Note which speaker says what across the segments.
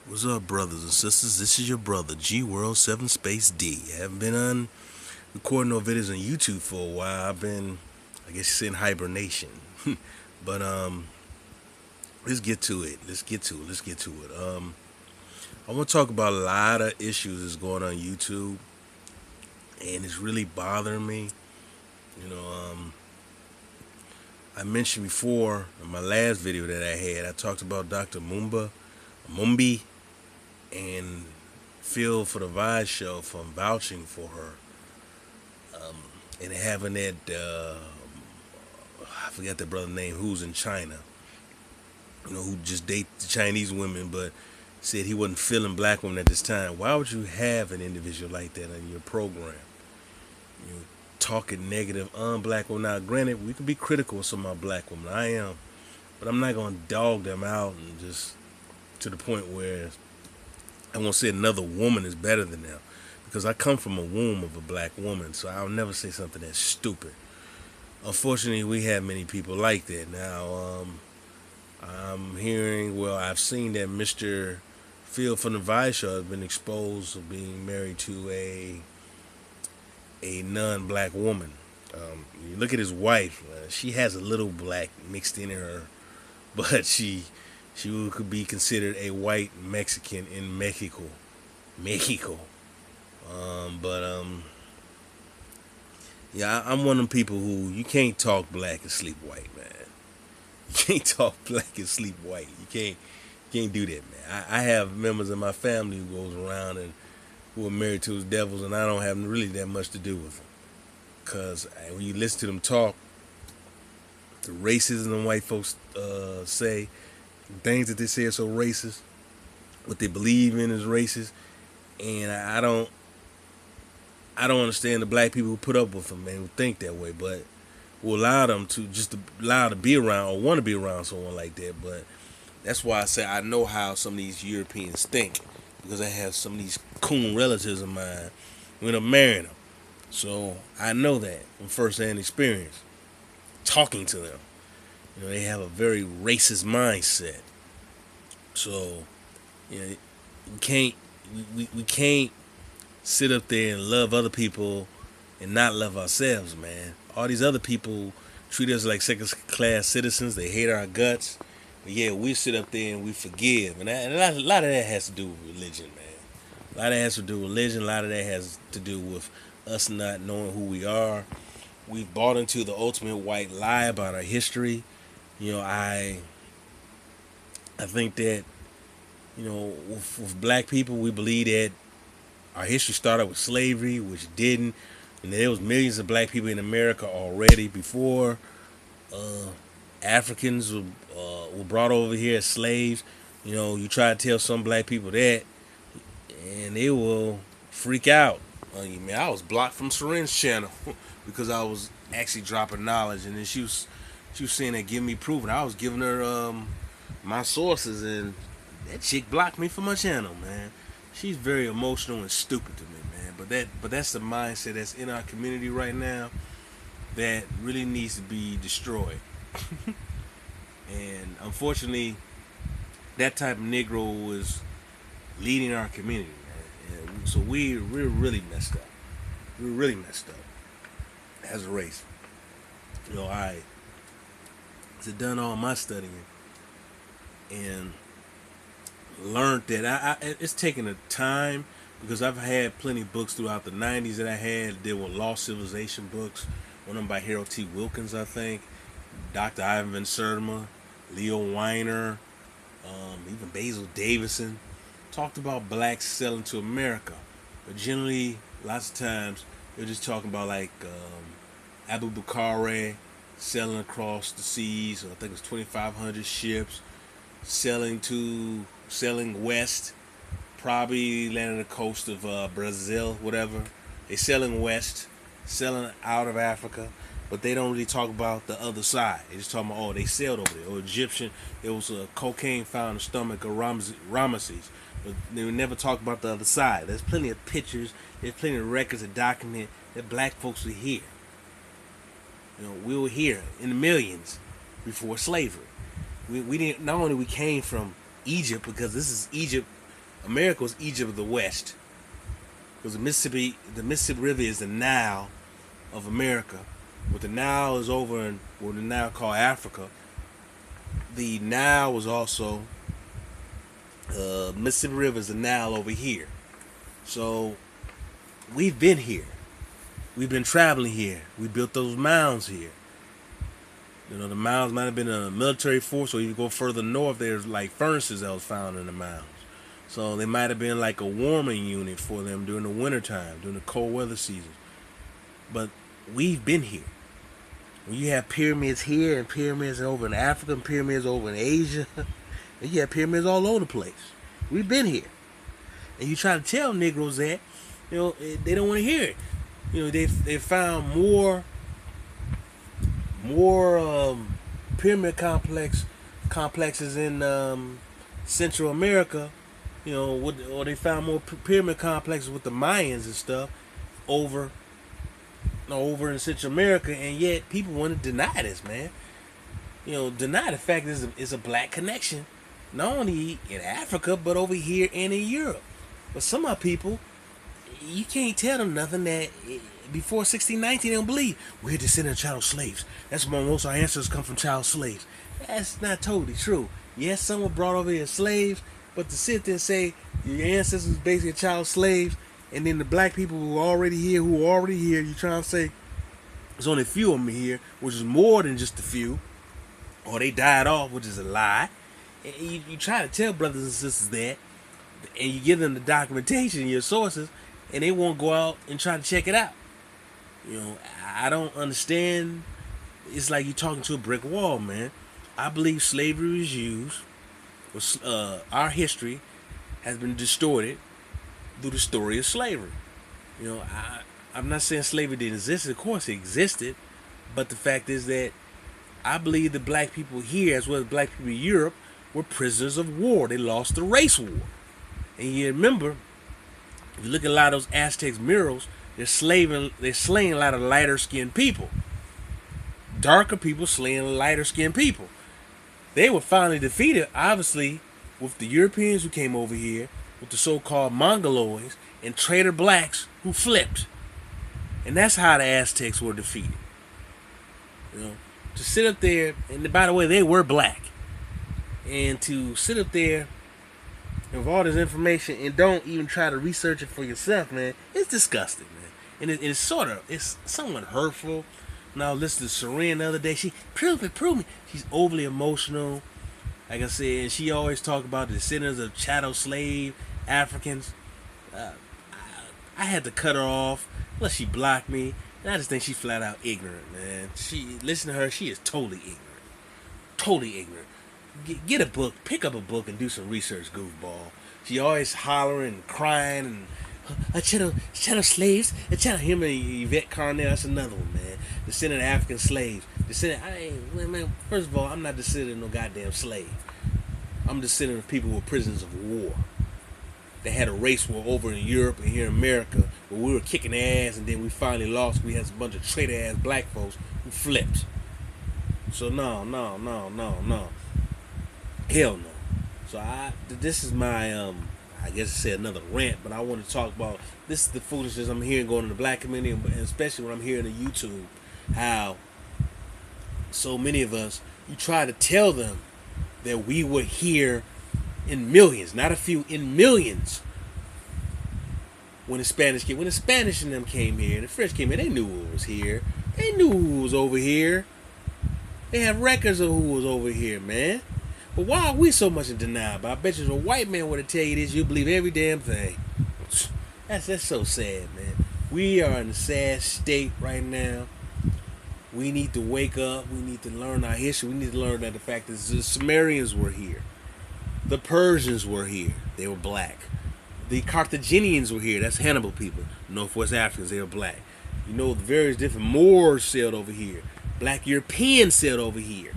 Speaker 1: What's up, brothers and sisters? This is your brother, G World 7 Space D. I haven't been on recording no videos on YouTube for a while. I've been, I guess you say, in hibernation. but let's get to it. I want to talk about a lot of issues that's going on YouTube, and it's really bothering me. You know, I mentioned before in my last video that I talked about Dr. Mumbi, and Phil for the Vibe show from vouching for her, and having that I forgot that brother's name who's in China, who just date the Chinese women, but said he wasn't feeling black women at this time. Why would you have an individual like that on your program? You know, talking negative on black women. Now, granted, we can be critical of some of our black women. I am, but I'm not gonna dog them out and just to the point where I won't say another woman is better than them, because I come from a womb of a black woman, so I'll never say something that's stupid. Unfortunately, we have many people like that. Now, I'm hearing, well, I've seen that Mr. Phil from the Vice Show has been exposed of being married to a non-black woman. You look at his wife; she has a little black mixed in her, but she could be considered a white Mexican in Mexico. Mexico. But yeah, I'm one of them people who you can't talk black and sleep white, man. You can't talk black and sleep white. You can't do that, man. I have members of my family who goes around and who are married to his devils, and I don't have really that much to do with them. Cause when you listen to them talk, the racism them white folks say, things that they say are so racist, what they believe in is racist, and I don't understand the black people who put up with them and who think that way, but will allow them to just allow to be around or want to be around someone like that. But that's why I say I know how some of these Europeans think, because I have some of these coon relatives of mine who end up marrying them. So I know that from first-hand experience, talking to them. They have a very racist mindset. So, you can't we can't sit up there and love other people and not love ourselves, man. All these other people treat us like second class citizens. They hate our guts. But yeah, we sit up there and we forgive. And a lot of that has to do with religion, man. A lot of that has to do with religion. A lot of that has to do with us not knowing who we are. We've bought into the ultimate white lie about our history. I think that, with black people, we believe that our history started with slavery, which didn't. And there was millions of black people in America already before uh, Africans were brought over here as slaves. You try to tell some black people that, and they will freak out on you, man. I was blocked from Serene's channel because I was actually dropping knowledge, and then she was saying that give me proof, and I was giving her my sources, and that chick blocked me from my channel, man. She's very emotional and stupid to me, man. But that's the mindset that's in our community right now that really needs to be destroyed. And unfortunately, that type of Negro was leading our community, man. And so we're really messed up. We're really messed up as a race. I done all my studying and learned that it's taken a time, because I've had plenty of books throughout the 90s that I had. There were Lost Civilization books, one of them by Harold T. Wilkins, I think, Dr. Ivan Van Sertima, Leo Weiner, even Basil Davison, talked about blacks selling to America. But generally, lots of times, they're just talking about like Abu Bakr selling across the seas. I think it was 2,500 ships selling west, probably landing the coast of Brazil, whatever. They selling west, selling out of Africa, but they don't really talk about the other side. They just talk about, oh, they sailed over there. Or Egyptian, there was cocaine found in the stomach of Ramesses. But they would never talk about the other side. There's plenty of pictures, there's plenty of records that document that black folks were here. We were here in the millions before slavery. We didn't. Not only we came from Egypt, because this is Egypt America was Egypt of the West. Because the Mississippi River is the Nile of America. What the Nile is over in what the Nile called Africa. The Nile was also Mississippi River is the Nile over here. So we've been here. We've been traveling here. We built those mounds here. You know, the mounds might have been a military force, or you go further north, there's like furnaces that was found in the mounds. So they might have been like a warming unit for them during the wintertime, during the cold weather season. But we've been here. When you have pyramids here and pyramids over in Africa and pyramids over in Asia, and you have pyramids all over the place. We've been here. And you try to tell Negroes that, you know, they don't want to hear it. You know, they found more pyramid complexes in Central America, you know, or they found more pyramid complexes with the Mayans and stuff over in Central America, and yet people want to deny this, man. You know, deny the fact that it's a black connection, not only in Africa, but over here and in Europe. But some of our people, you can't tell them nothing that before 1619 they don't believe. We're descendants of child slaves. That's why most of our ancestors come from child slaves. That's not totally true. Yes, some were brought over here as slaves, but to sit there and say your ancestors was basically child slaves, and then the black people who are already here, you trying to say there's only a few of them here, which is more than just a few, or they died off, which is a lie. And you try to tell brothers and sisters that, and you give them the documentation and your sources, and they won't go out and try to check it out. You know, I don't understand. It's like you're talking to a brick wall, man. I believe slavery was used. Our history has been distorted through the story of slavery. You know, I'm not saying slavery didn't exist. Of course it existed. But the fact is that I believe the black people here, as well as black people in Europe, were prisoners of war. They lost the race war. And you remember, if you look at a lot of those Aztecs murals, they're slaying a lot of lighter skinned people. Darker people slaying lighter skinned people. They were finally defeated, obviously, with the Europeans who came over here, with the so-called Mongoloids, and traitor blacks who flipped. And that's how the Aztecs were defeated. You know, to sit up there, and by the way, they were black. And to sit up there with all this information and don't even try to research it for yourself, man, it's disgusting, man. And it's somewhat hurtful. Now, listen to Serene the other day. She, prove me. She's overly emotional. Like I said, and she always talk about the descendants of chattel slave Africans. I had to cut her off, unless she blocked me. And I just think she's flat out ignorant, man. Listen to her, she is totally ignorant. Totally ignorant. Get a book, pick up a book and do some research, goofball. She always hollering and crying and chattel slaves, him and Yvette Carnell, that's another one, man. Descendant of African slaves. Man, first of all, I'm not descendant of no goddamn slave. I'm descendant of people who were prisoners of war. They had a race war over in Europe and here in America where we were kicking their ass, and then we finally lost. We had a bunch of traitor ass black folks who flipped. So no. Hell no. So this is my I guess I said another rant, but I want to talk about this is the foolishness I'm hearing going in the black community, and especially when I'm hearing on YouTube, how so many of us, you try to tell them that we were here in millions, not a few, in millions. When the Spanish and them came here, and the French came here, they knew who was here. They knew who was over here. They have records of who was over here, man. But why are we so much in denial? But I bet you if a white man were to tell you this, you'd believe every damn thing. That's so sad, man. We are in a sad state right now. We need to wake up. We need to learn our history. We need to learn that the fact that the Sumerians were here. The Persians were here. They were black. The Carthaginians were here. That's Hannibal people. Northwest Africans, they were black. You know, the various different Moors sailed over here. Black Europeans sailed over here.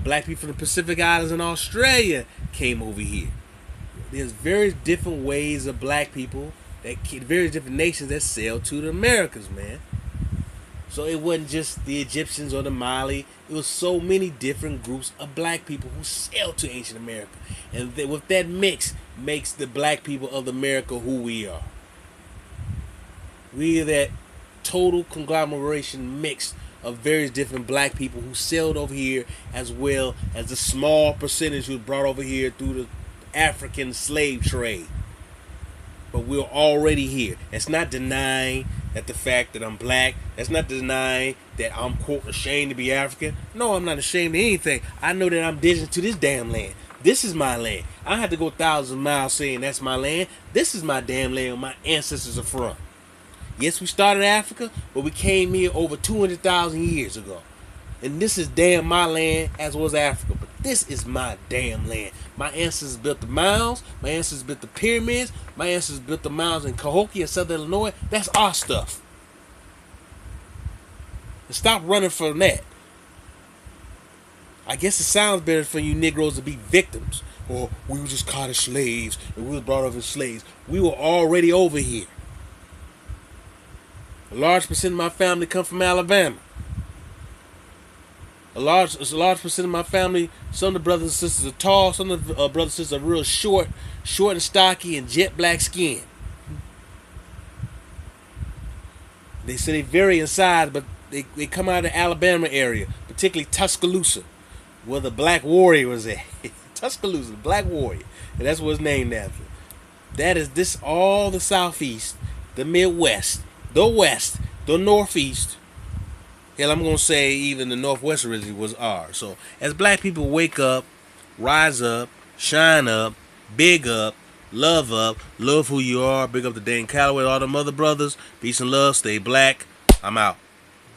Speaker 1: Black people from the Pacific Islands in Australia came over here. There's various different ways of black people, various different nations that sailed to the Americas, man. So it wasn't just the Egyptians or the Mali. It was so many different groups of black people who sailed to ancient America. And with that mix, makes the black people of America who we are. We are that total conglomeration mix of various different black people who sailed over here, as well as the small percentage who was brought over here through the African slave trade. But we're already here. That's not denying that the fact that I'm black. That's not denying that I'm, quote, ashamed to be African. No, I'm not ashamed of anything. I know that I'm indigenous to this damn land. This is my land. I don't have to go thousands of miles saying that's my land. This is my damn land where my ancestors are from. Yes, we started in Africa, but we came here over 200,000 years ago. And this is damn my land as well as Africa. But this is my damn land. My ancestors built the mounds. My ancestors built the pyramids. My ancestors built the mounds in Cahokia and Southern Illinois. That's our stuff. And stop running from that. I guess it sounds better for you Negroes to be victims. Or we were just caught as slaves and we were brought over as slaves. We were already over here. A large percent of my family come from Alabama. A large percent of my family, some of the brothers and sisters are tall, some of the brothers and sisters are real short and stocky and jet black skin. They say they vary in size, but they come out of the Alabama area, particularly Tuscaloosa, where the Black Warrior was at. Tuscaloosa, the Black Warrior. And that's what it's named after. That is this all the Southeast, the Midwest, the West, the Northeast. Hell, I'm going to say even the Northwest originally was ours. So as black people wake up, rise up, shine up, big up, love who you are, big up to Dane Calloway, all them other brothers. Peace and love, stay black. I'm out.